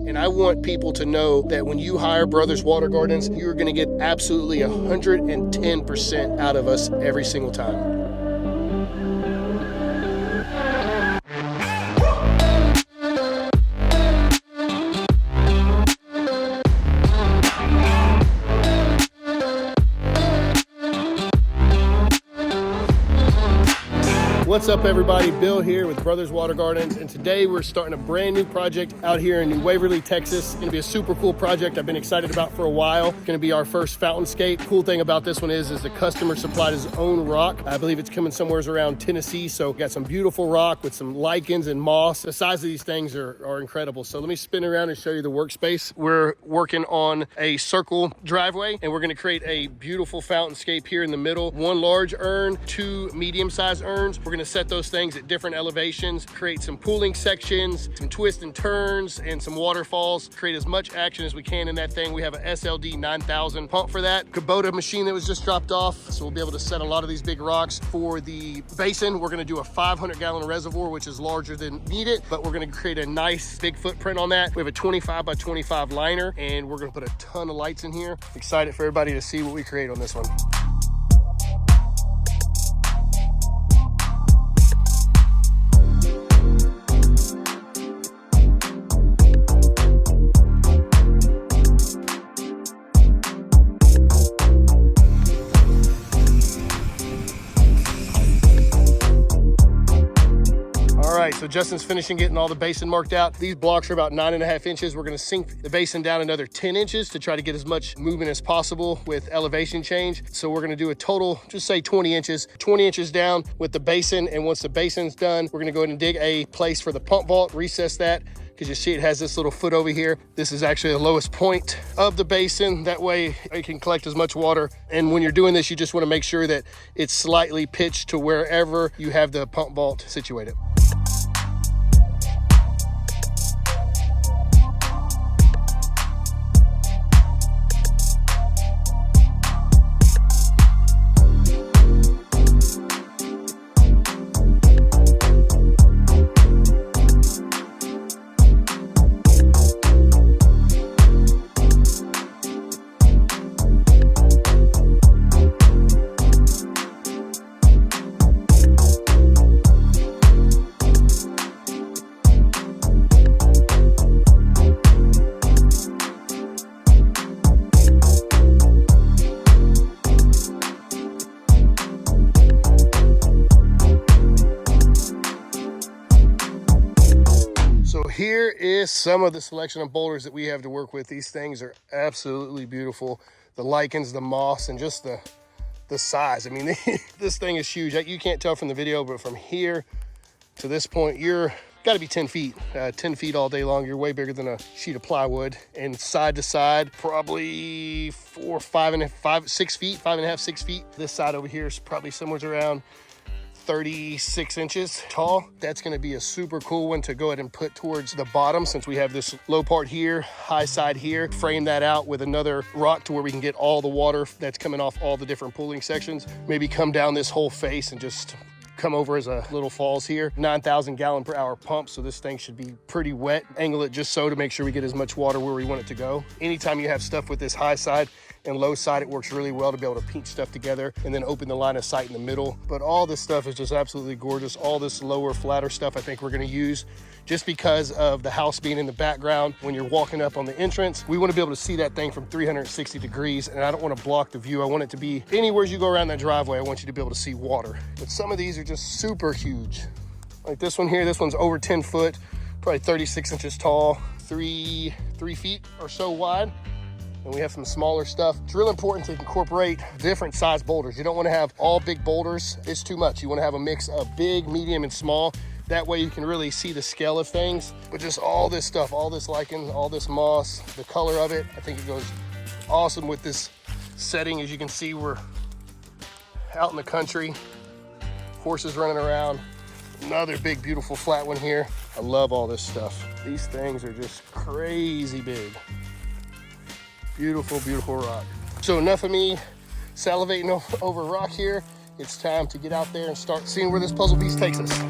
And I want people to know that when you hire Brothers Water Gardens, you're gonna get absolutely 110% out of us every single time. What's up everybody, Bill here with Brothers Water Gardens, and today we're starting a brand new project out here in New Waverly, Texas. It's gonna be a super cool project I've been excited about for a while. It's gonna be our first FOUNTAINSCAPE. Cool thing about this one is the customer supplied his own rock. I believe it's coming somewhere around Tennessee, so got some beautiful rock with some lichens and moss. The size of these things are incredible. So let me spin around and show you the workspace. We're working on a circle driveway, and we're gonna create a beautiful FOUNTAINSCAPE here in the middle. One large urn, two medium-sized urns. We're gonna set those things at different elevations, create some pooling sections, some twists and turns, and some waterfalls, create as much action as we can in that thing. We have a SLD 9000 pump for that. Kubota machine that was just dropped off, so we'll be able to set a lot of these big rocks. For the basin, we're gonna do a 500-gallon reservoir, which is larger than needed, but we're gonna create a nice big footprint on that. We have a 25 by 25 liner, and we're gonna put a ton of lights in here. Excited for everybody to see what we create on this one. So Justin's finishing getting all the basin marked out. These blocks are about 9.5 inches. We're gonna sink the basin down another 10 inches to try to get as much movement as possible with elevation change. So we're gonna do a total, just say 20 inches down with the basin. And once the basin's done, we're gonna go ahead and dig a place for the pump vault, recess that, because you see it has this little foot over here. This is actually the lowest point of the basin. That way it can collect as much water. And when you're doing this, you just wanna make sure that it's slightly pitched to wherever you have the pump vault situated. Here is some of the selection of boulders that we have to work with. These things are absolutely beautiful. The lichens, the moss, and just the size. I mean, this thing is huge. You can't tell from the video, but from here to this point, you're gotta be 10 feet. 10 feet all day long. You're way bigger than a sheet of plywood. And side to side, probably 6 feet. This side over here is probably somewhere around 36 inches tall. That's gonna be a super cool one to go ahead and put towards the bottom, since we have this low part here, high side here. Frame that out with another rock to where we can get all the water that's coming off all the different pooling sections. Maybe come down this whole face and just come over as a little falls here. 9,000 gallon per hour pump, so this thing should be pretty wet. Angle it just so to make sure we get as much water where we want it to go. Anytime you have stuff with this high side and low side, it works really well to be able to pinch stuff together and then open the line of sight in the middle. But all this stuff is just absolutely gorgeous. All this lower, flatter stuff I think we're gonna use just because of the house being in the background. When you're walking up on the entrance, we wanna be able to see that thing from 360 degrees, and I don't wanna block the view. I want it to be anywhere you go around that driveway, I want you to be able to see water. But some of these are just super huge. Like this one here, this one's over 10 foot, probably 36 inches tall, 3 feet or so wide. And we have some smaller stuff. It's real important to incorporate different size boulders. You don't want to have all big boulders. It's too much. You want to have a mix of big, medium, and small. That way you can really see the scale of things. But just all this stuff, all this lichen, all this moss, the color of it, I think it goes awesome with this setting. As you can see, we're out in the country, horses running around. Another big, beautiful flat one here. I love all this stuff. These things are just crazy big. Beautiful, beautiful rock. So enough of me salivating over rock here. It's time to get out there and start seeing where this puzzle piece takes us.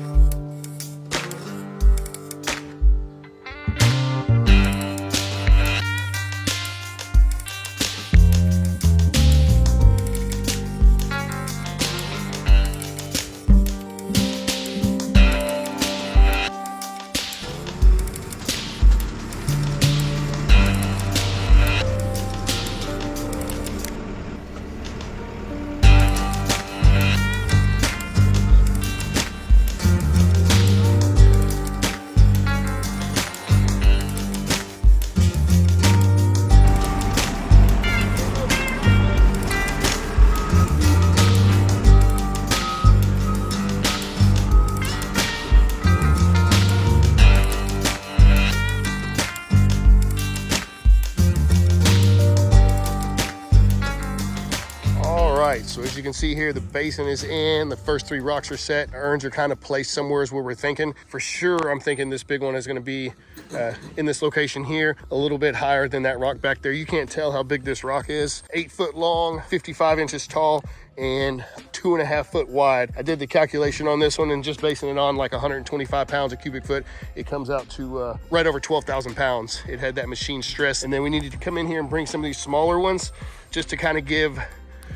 So as you can see here, the basin is in, the first 3 rocks are set. Urns are kind of placed somewhere where we're thinking. For sure, I'm thinking this big one is gonna be in this location here, a little bit higher than that rock back there. You can't tell how big this rock is. 8 foot long, 55 inches tall, and 2.5 foot wide. I did the calculation on this one, and just basing it on like 125 pounds a cubic foot, it comes out to right over 12,000 pounds. It had that machine stress. And then we needed to come in here and bring some of these smaller ones just to kind of give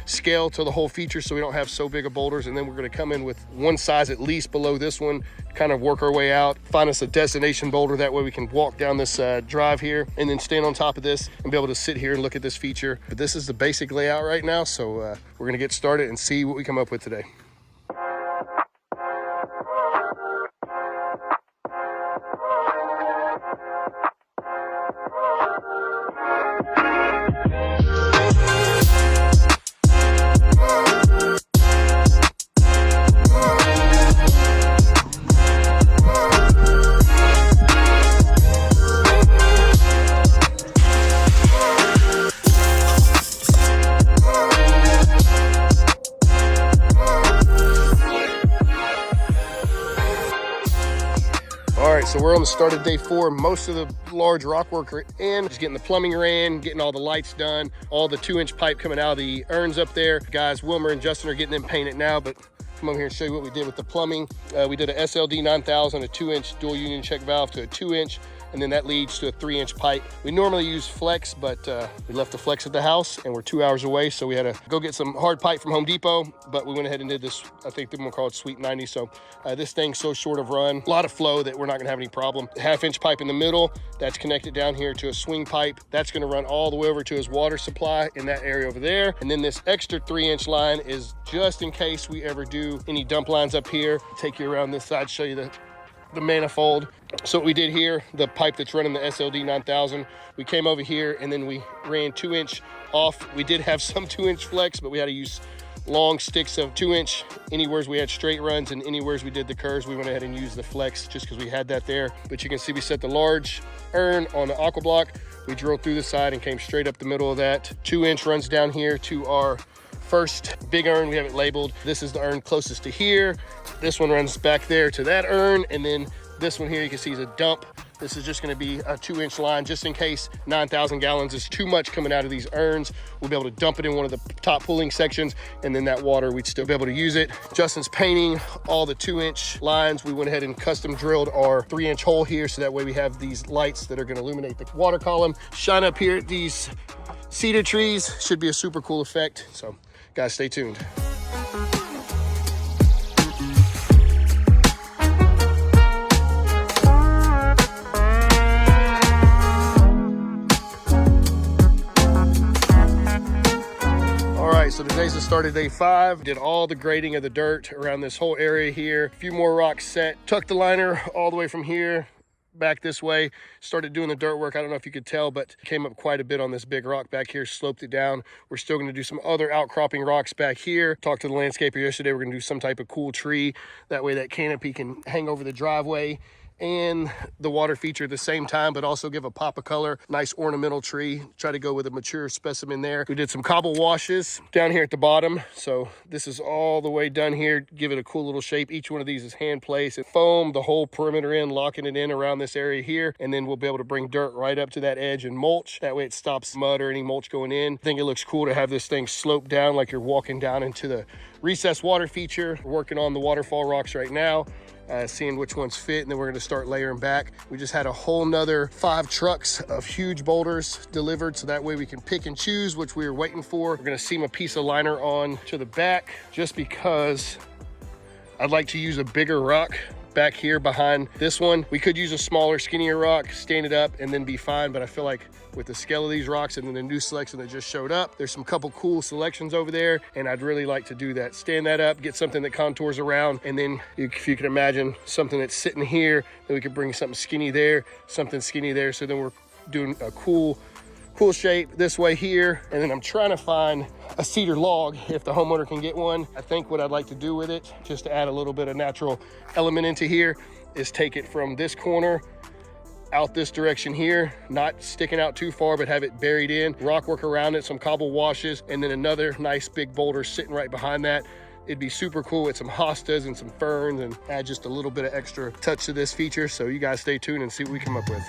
scale to the whole feature so we don't have so big of boulders. And then we're going to come in with one size at least below this one, kind of work our way out, find us a destination boulder. That way we can walk down this drive here and then stand on top of this and be able to sit here and look at this feature. But this is the basic layout right now, so we're going to get started and see what we come up with today. So we're on the start of day 4. Most of the large rock work are in, just getting the plumbing ran, getting all the lights done, all the 2-inch pipe coming out of the urns up there. Guys, Wilmer and Justin are getting them painted now, but come over here and show you what we did with the plumbing. We did a SLD 9000, a 2-inch dual union check valve to a 2-inch, and then that leads to a 3-inch pipe. We normally use flex, but we left the flex at the house and we're 2 hours away, so we had to go get some hard pipe from Home Depot, but we went ahead and did this. I think they're gonna call it Sweet 90. So this thing's so short of run, a lot of flow, that we're not gonna have any problem. 1/2-inch pipe in the middle, that's connected down here to a swing pipe. That's gonna run all the way over to his water supply in that area over there. And then this extra 3-inch line is just in case we ever do any dump lines up here. Take you around this side, show you the manifold. So what we did here, the pipe that's running the SLD 9000, we came over here and then we ran 2-inch off. We did have some 2-inch flex, but we had to use long sticks of 2-inch. Anywheres we had straight runs and anywheres we did the curves, we went ahead and used the flex just because we had that there. But you can see we set the large urn on the aqua block. We drilled through the side and came straight up the middle of that. 2-inch runs down here to our first big urn. We have it labeled. This is the urn closest to here. This one runs back there to that urn, and then this one here you can see is a dump. This is just going to be a 2-inch line just in case 9,000 gallons is too much coming out of these urns. We'll be able to dump it in one of the top pulling sections, and then that water, we'd still be able to use it. Justin's painting all the 2-inch lines. We went ahead and custom drilled our 3-inch hole here, so that way we have these lights that are going to illuminate the water column. Shine up here at these cedar trees. Should be a super cool effect. So guys, stay tuned. So today's the start of day 5. Did all the grading of the dirt around this whole area here. A few more rocks set. Tucked the liner all the way from here back this way. Started doing the dirt work. I don't know if you could tell, but came up quite a bit on this big rock back here. Sloped it down. We're still going to do some other outcropping rocks back here. Talked to the landscaper yesterday. We're going to do some type of cool tree. That way that canopy can hang over the driveway and the water feature at the same time, but also give a pop of color. Nice ornamental tree. Try to go with a mature specimen there. We did some cobble washes down here at the bottom. So this is all the way done here. Give it a cool little shape. Each one of these is hand placed and foam the whole perimeter in, locking it in around this area here. And then we'll be able to bring dirt right up to that edge and mulch. That way it stops mud or any mulch going in. I think it looks cool to have this thing slope down like you're walking down into the recessed water feature. We're working on the waterfall rocks right now. Seeing which ones fit, and then we're going to start layering back. We just had a whole nother 5 trucks of huge boulders delivered, so that way we can pick and choose which we were waiting for. We're going to seam a piece of liner on to the back just because I'd like to use a bigger rock back here behind this one. We could use a smaller, skinnier rock, stand it up, and then be fine, but I feel like with the scale of these rocks and then the new selection that just showed up, there's some couple cool selections over there, and I'd really like to do that. Stand that up, get something that contours around, and then if you can imagine something that's sitting here, then we could bring something skinny there, something skinny there, so then we're doing a cool shape this way here. And then I'm trying to find a cedar log if the homeowner can get one. I think what I'd like to do with it, just to add a little bit of natural element into here, is take it from this corner out this direction here, not sticking out too far, but have it buried in, rock work around it, some cobble washes, and then another nice big boulder sitting right behind that. It'd be super cool with some hostas and some ferns and add just a little bit of extra touch to this feature. So you guys stay tuned and see what we come up with.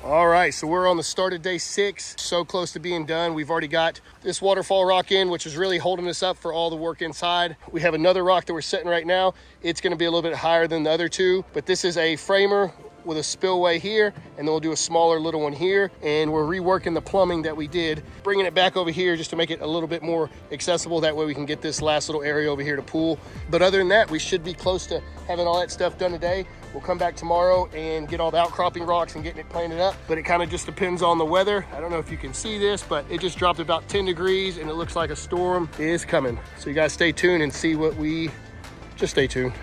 All right, so we're on the start of day 6, so close to being done. We've already got this waterfall rock in, which is really holding us up for all the work inside. We have another rock that we're setting right now. It's gonna be a little bit higher than the other two, but this is a framer with a spillway here, and then we'll do a smaller little one here. And we're reworking the plumbing that we did, bringing it back over here just to make it a little bit more accessible. That way we can get this last little area over here to pool. But other than that, we should be close to having all that stuff done today. We'll come back tomorrow and get all the outcropping rocks and getting it planted up. But it kind of just depends on the weather. I don't know if you can see this, but it just dropped about 10 degrees and it looks like a storm is coming. So you guys stay tuned and see what just stay tuned.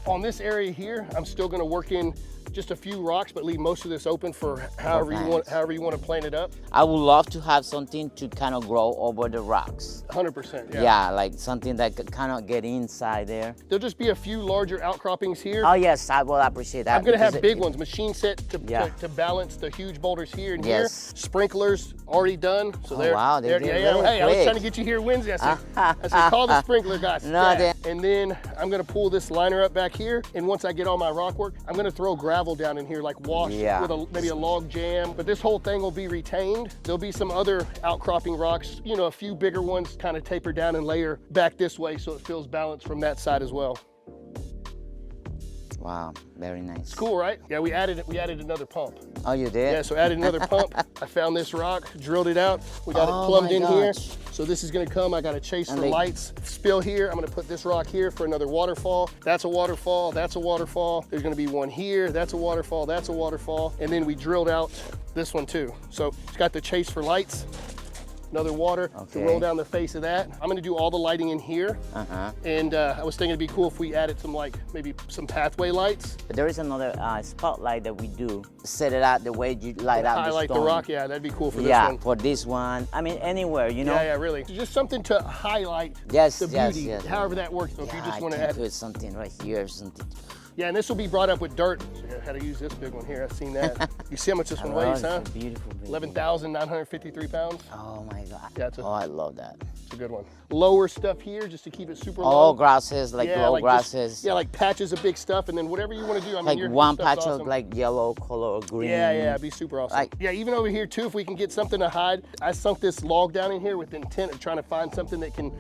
On this area here, I'm still gonna work in just a few rocks, but leave most of this open for however you want to plant it up. I would love to have something to kind of grow over the rocks. 100%, yeah. Yeah, like something that could kind of get inside there. There'll just be a few larger outcroppings here. Oh yes, I will appreciate that. I'm gonna have big ones, machine set to balance the huge boulders here and here. Sprinklers already done. So wow, they're yeah, really hey, I was quick. trying to get you here Wednesday. I said, call the sprinkler guys. And then I'm gonna pull this liner up back here, and once I get all my rock work, I'm gonna throw gravel down in here, like wash with maybe a log jam. But this whole thing will be retained. There'll be some other outcropping rocks, you know, a few bigger ones kind of taper down and layer back this way so it feels balanced from that side as well. Wow, very nice. It's cool, right? Yeah, we added another pump. Oh, you did? Yeah, so added another pump. I found this rock, drilled it out. We got it plumbed in here. So this is gonna come. I got a chase for lights. Spill here. I'm gonna put this rock here for another waterfall. That's a waterfall. That's a waterfall. There's gonna be one here. That's a waterfall. That's a waterfall. And then we drilled out this one too. So it's got the chase for lights. Another water to roll down the face of that. I'm gonna do all the lighting in here. And I was thinking it'd be cool if we added some, like, maybe some pathway lights. But there is another spotlight that we do. Set it out the way you light up highlight the stone. the rock, yeah, that'd be cool for this one. Yeah, for this one. I mean, anywhere, you know? Yeah, really. Just something to highlight the beauty, however that works. So if you just want to add something right here or something. Yeah, and this will be brought up with dirt. So I had to use this big one here. I've seen that. You see how much this one weighs, huh? It's a beautiful. 11,953 pounds. Oh my God. Yeah, I love that. It's a good one. Lower stuff here just to keep it super low. All grasses, like low grasses. Like patches of big stuff, and then whatever you want to do. I mean, like one patch of like yellow color or green. Yeah, it'd be super awesome. Yeah, even over here too, if we can get something to hide. I sunk this log down in here with the intent of trying to find something that can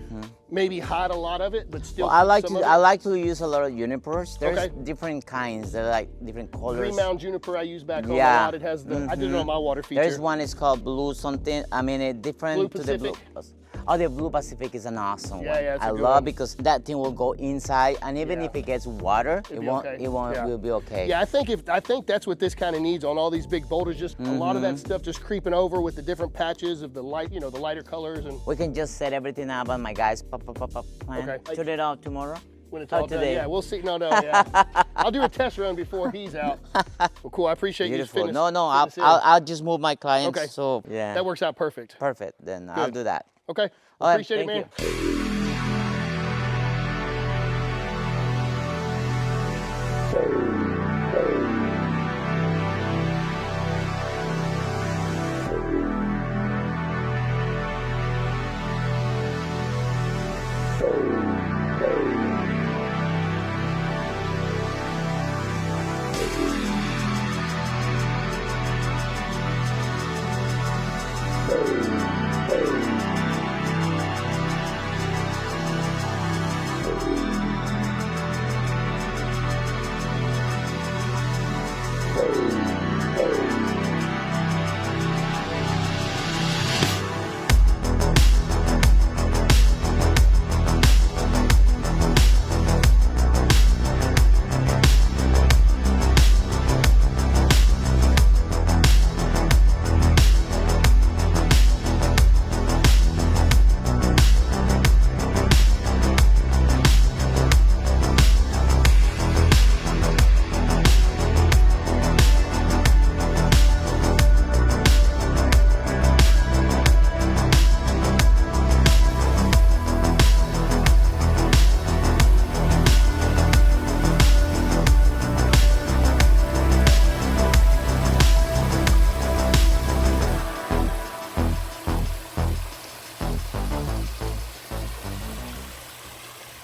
maybe hide a lot of it, but still. Well, I like to use a lot of junipers. There's different kinds. They're like different colors. Green Mountain juniper I use back home a lot. It has the. I did it on my water feature. There's one. It's called blue something. I mean, it's different Blue to the Pacific. blue. Oh, the Blue Pacific is an awesome one. Yeah, it's a I good love one. because that thing will go inside, and even if it gets water, it won't. Okay. It won't. Yeah. Will be okay. Yeah, I think that's what this kind of needs on all these big boulders. Just a lot of that stuff just creeping over with the different patches of the light, you know, the lighter colors. And We can just set everything up, and my guys plan. Okay. Turn it out tomorrow. when it's all done, today. yeah, we'll see. No, yeah. I'll do a test run before he's out. Well, cool. I appreciate Beautiful. you. No, I'll just move my clients. Okay. So yeah. That works out perfect. Perfect. Then I'll do that. Okay. All right, Appreciate it, man. thank you.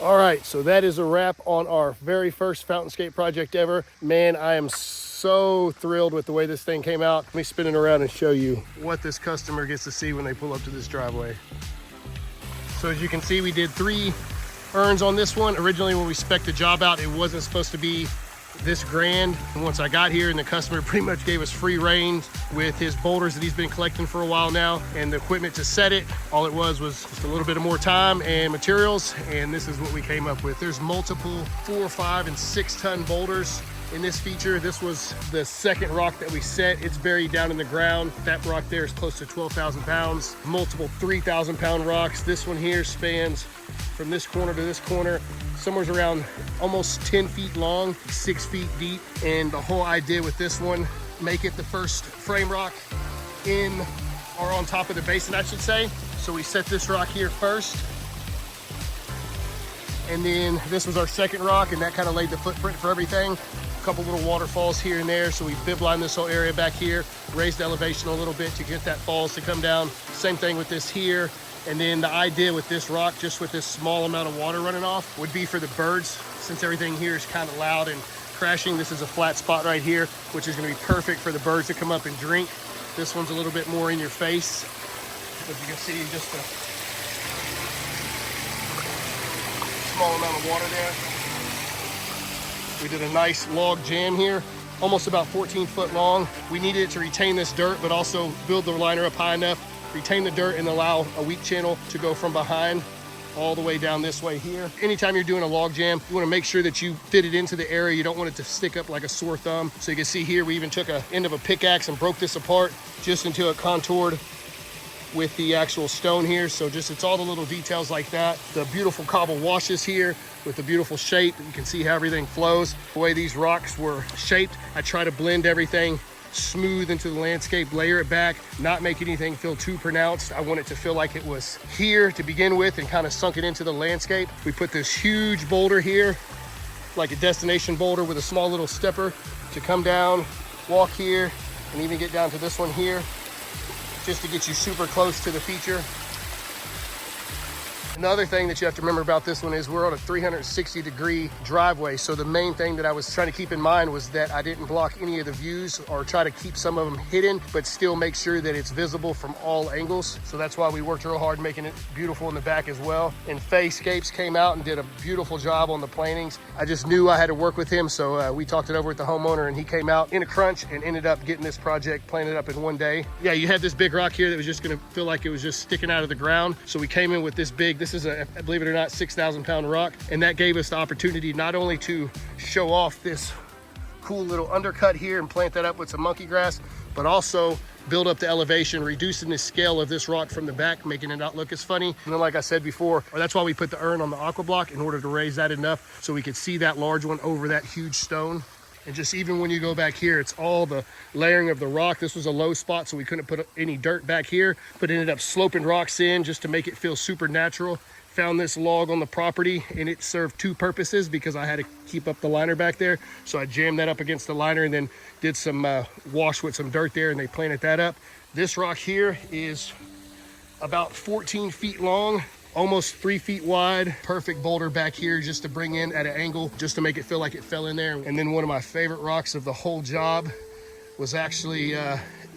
All right, so that is a wrap on our very first Fountainscape project ever. Man, I am so thrilled with the way this thing came out. Let me spin it around and show you what this customer gets to see when they pull up to this driveway. So as you can see, we did 3 urns on this one. Originally, when we spec'd the job out, it wasn't supposed to be this grand. And once I got here, and the customer pretty much gave us free reign with his boulders that he's been collecting for a while now, and the equipment to set it. All it was just a little bit of more time and materials, and this is what we came up with. There's multiple 4, 5, and 6 ton boulders in this feature. This was the second rock that we set. It's buried down in the ground. That rock there is close to 12,000 pounds. Multiple 3,000 pound rocks. This one here spans from this corner to this corner, somewhere around almost 10 feet long, 6 feet deep. And the whole idea with this one, make it the first frame rock in, or on top of the basin, I should say. So we set this rock here first. And then this was our second rock, and that kind of laid the footprint for everything. A couple little waterfalls here and there. So we bib lined this whole area back here, raised the elevation a little bit to get that falls to come down. Same thing with this here. And then the idea with this rock, just with this small amount of water running off, would be for the birds. Since everything here is kind of loud and crashing, this is a flat spot right here, which is going to be perfect for the birds to come up and drink. This one's a little bit more in your face. As you can see, just a small amount of water there. We did a nice log jam here, almost about 14 foot long. We needed it to retain this dirt, but also build the liner up high enough, retain the dirt, and allow a weak channel to go from behind all the way down this way here. Anytime you're doing a log jam, you want to make sure that you fit it into the area. You don't want it to stick up like a sore thumb. So you can see here, we even took an end of a pickaxe and broke this apart just until it contoured with the actual stone here. So just, it's all the little details like that. The beautiful cobble washes here with the beautiful shape. You can see how everything flows. The way these rocks were shaped, I try to blend everything smooth into the landscape, layer it back, not make anything feel too pronounced. I want it to feel like it was here to begin with and kind of sunk it into the landscape. We put this huge boulder here, like a destination boulder with a small little stepper to come down, walk here, and even get down to this one here, just to get you super close to the feature. Another thing that you have to remember about this one is we're on a 360-degree driveway. So the main thing that I was trying to keep in mind was that I didn't block any of the views or try to keep some of them hidden, but still make sure that it's visible from all angles. So that's why we worked real hard making it beautiful in the back as well. And FOUNTAINSCAPE came out and did a beautiful job on the plantings. I just knew I had to work with him, so we talked it over with the homeowner, and he came out in a crunch and ended up getting this project planted up in one day. Yeah, you had this big rock here that was just gonna feel like it was just sticking out of the ground. So we came in with this big, this is a, believe it or not, 6,000-pound rock. And that gave us the opportunity not only to show off this cool little undercut here and plant that up with some monkey grass, but also build up the elevation, reducing the scale of this rock from the back, making it not look as funny. And then, like I said before, that's why we put the urn on the aqua block, in order to raise that enough so we could see that large one over that huge stone. And just even when you go back here, it's all the layering of the rock. This was a low spot, so we couldn't put any dirt back here, but ended up sloping rocks in just to make it feel super natural. Found this log on the property, and it served two purposes because I had to keep up the liner back there. So I jammed that up against the liner and then did some wash with some dirt there, and they planted that up. This rock here is about 14 feet long, almost 3 feet wide. Perfect boulder back here just to bring in at an angle, just to make it feel like it fell in there. And then one of my favorite rocks of the whole job was actually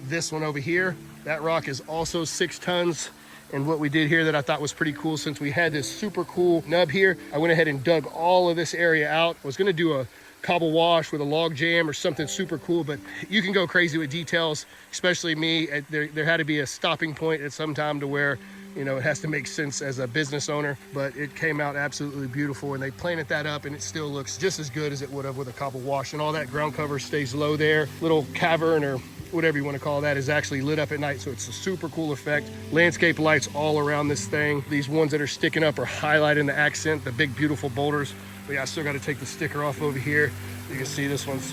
this one over here. That rock is also 6 tons. And what we did here that I thought was pretty cool, since we had this super cool nub here, I went ahead and dug all of this area out. I was gonna do a cobble wash with a log jam or something super cool, but you can go crazy with details, especially me. There had to be a stopping point at some time to where, you know, it has to make sense as a business owner, but it came out absolutely beautiful, and they planted that up, and it still looks just as good as it would have with a cobble wash. And all that ground cover stays low there. Little cavern, or whatever you want to call that, is actually lit up at night, so it's a super cool effect. Landscape lights all around this thing. These ones that are sticking up are highlighting the accent, the big beautiful boulders. But yeah, I still got to take the sticker off over here. You can see this one's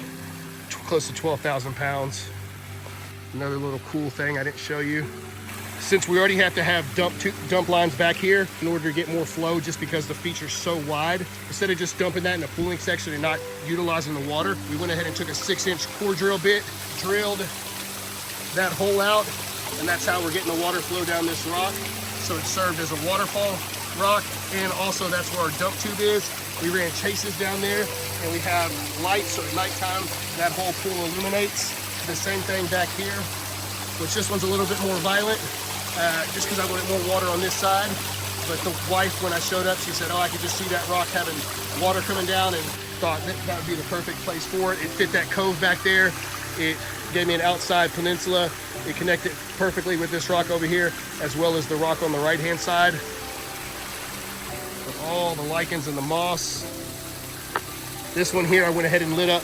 close to 12,000 pounds. Another little cool thing I didn't show you. Since we already have to have dump lines back here in order to get more flow, just because the feature's so wide, instead of just dumping that in the pooling section and not utilizing the water, we went ahead and took a 6-inch core drill bit, drilled that hole out, and that's how we're getting the water flow down this rock. So it served as a waterfall rock, and also that's where our dump tube is. We ran chases down there, and we have lights, so at nighttime that whole pool illuminates. The same thing back here, which this one's a little bit more violent, just because I wanted more water on this side. But the wife, when I showed up, she said, oh, I could just see that rock having water coming down, and thought that would be the perfect place for it. It fit that cove back there. It gave me an outside peninsula. It connected perfectly with this rock over here, as well as the rock on the right-hand side. With all the lichens and the moss. This one here, I went ahead and lit up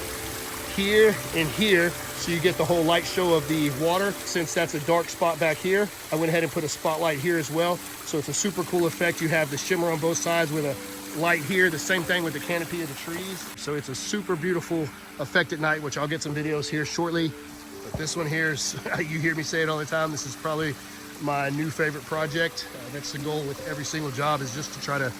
here and here, so you get the whole light show of the water. Since that's a dark spot back here, I went ahead and put a spotlight here as well. So it's a super cool effect. You have the shimmer on both sides with a light here. The same thing with the canopy of the trees. So it's a super beautiful effect at night, which I'll get some videos here shortly. But this one here is, you hear me say it all the time, this is probably my new favorite project. That's the goal with every single job, is just to try to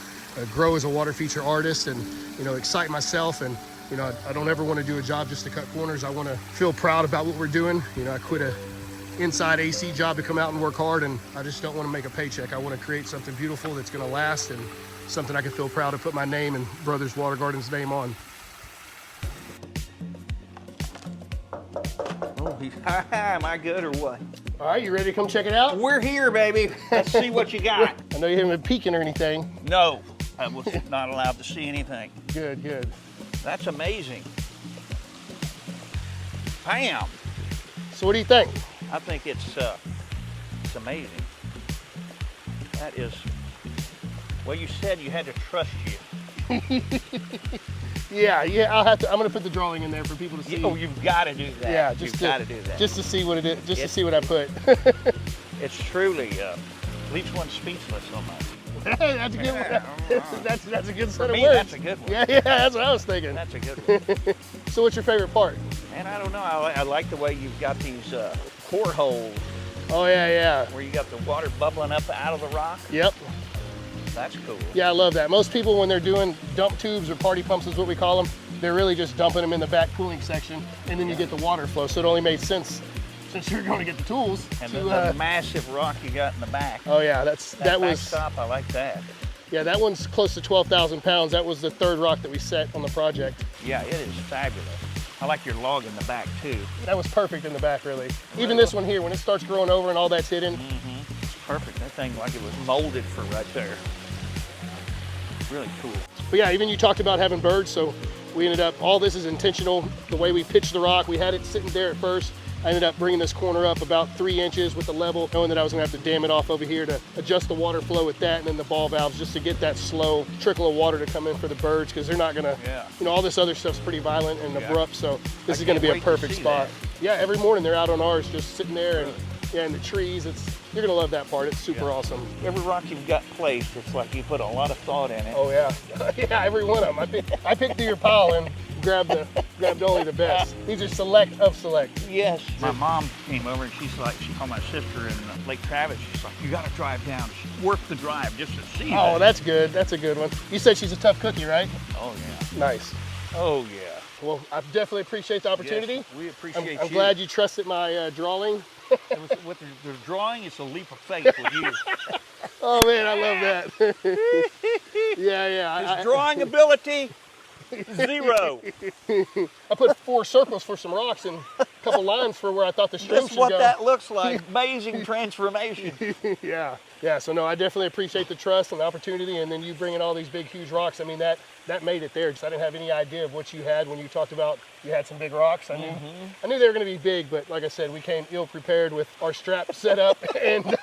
grow as a water feature artist and, you know, excite myself. And, you know, I don't ever want to do a job just to cut corners. I want to feel proud about what we're doing. You know, I quit a inside AC job to come out and work hard, and I just don't want to make a paycheck. I want to create something beautiful that's going to last, and something I can feel proud to put my name and Brothers Water Gardens name on. Oh, am I good or what? All right, you ready to come check it out? We're here, baby. Let's see what you got. I know you haven't been peeking or anything. No, I was not allowed to see anything. Good, good. That's amazing. Bam. So what do you think? I think it's amazing. That is, well, you said you had to trust you. Yeah, I'm gonna put the drawing in there for people to see. Oh, you've got to do that. Yeah, you've got to do that. Just to see what it is, just to see what I put. It's truly leaves one speechless almost. Hey, that's a good one. That's a good set For of me, words. that's a good one. Yeah, that's what I was thinking. That's a good one. So what's your favorite part? And I don't know, I like the way you've got these core holes. Oh yeah. Where you got the water bubbling up out of the rock. Yep. That's cool. Yeah, I love that. Most people, when they're doing dump tubes or party pumps is what we call them, they're really just dumping them in the back cooling section, and then you get the water flow. So it only made sense, since you're going to get the tools. And the massive rock you got in the back. Oh yeah, that was backstop, I like that. Yeah, that one's close to 12,000 pounds. That was the third rock that we set on the project. Yeah, it is fabulous. I like your log in the back too. That was perfect in the back, really. Even this one here, when it starts growing over and all that's hidden. It's perfect. That thing like it was molded for right there. Really cool. But yeah, even you talked about having birds, so we ended up, all this is intentional. The way we pitched the rock, we had it sitting there at first. I ended up bringing this corner up about 3 inches with the level, knowing that I was gonna have to dam it off over here to adjust the water flow with that, and then the ball valves just to get that slow trickle of water to come in for the birds, because they're not gonna, you know, all this other stuff's pretty violent and abrupt, so this is gonna be a perfect spot. Yeah, every morning they're out on ours, just sitting there, and yeah, in the trees. You're gonna love that part. It's super awesome. Every rock you've got placed, it's like you put a lot of thought in it. Oh yeah, yeah, every one of them. I picked through your pile and grabbed only the best. These are select of select. Yes. My mom came over and she called my sister in Lake Travis. She's like, you gotta drive down. She's worth the drive just to see that. Oh, that's good. That's a good one. You said she's a tough cookie, right? Oh yeah. Nice. Oh yeah. Well, I definitely appreciate the opportunity. Yes, we appreciate you. I'm glad you trusted my drawing. With the drawing, it's a leap of faith with you. Oh man, I love that. Yeah. His drawing ability, 0. I put 4 circles for some rocks and a couple lines for where I thought the stream That's should what go. that looks like. Amazing transformation. Yeah. So no, I definitely appreciate the trust and the opportunity, and then you bringing all these big, huge rocks. I mean, that made it there, because I didn't have any idea of what you had when you talked about you had some big rocks. I knew they were going to be big, but like I said, we came ill prepared with our strap set up and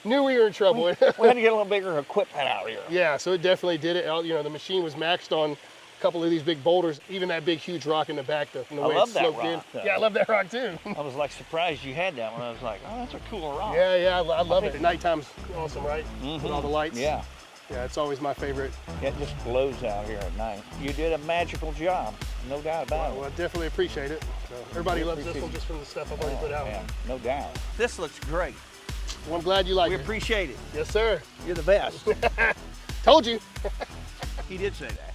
knew we were in trouble. We had to get a little bigger equipment out here. Yeah, so it definitely did it. You know, the machine was maxed on a couple of these big boulders, even that big, huge rock in the back. The way love it that sloped rock, in. Yeah, I love that rock too. I was like surprised you had that one. I was like, oh, that's a cool rock. Yeah, I love it. At nighttime's awesome, right? With all the lights. Yeah. Yeah, it's always my favorite. It just glows out here at night. You did a magical job, no doubt about it. Well, I definitely appreciate it. So everybody loves this one just from the stuff I've already put out. Yeah, no doubt. This looks great. Well, I'm glad you like it. We appreciate it. Yes, sir. You're the best. Told you. He did say that.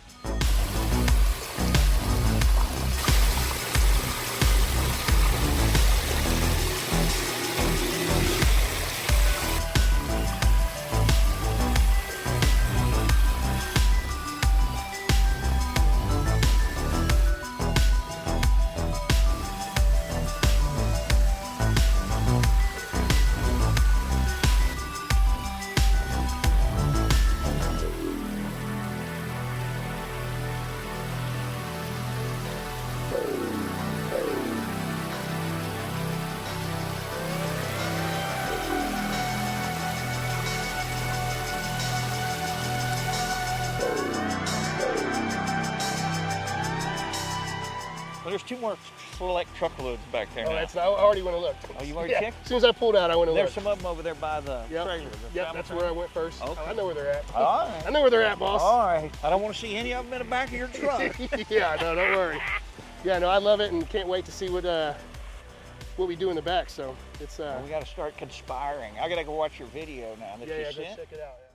Well, there's 2 more select truckloads back there now. I already went to look. Oh, you already checked? As soon as I pulled out, I went to look. There's some of them over there by the trailer. Yep, that's where I went first. Okay. I know where they're at. All right. I know where they're at, boss. All right. I don't want to see any of them in the back of your truck. Yeah, no, don't worry. Yeah, no, I love it and can't wait to see what we do in the back. So it's We got to start conspiring. I got to go watch your video now that you go sent. check it out. Yeah.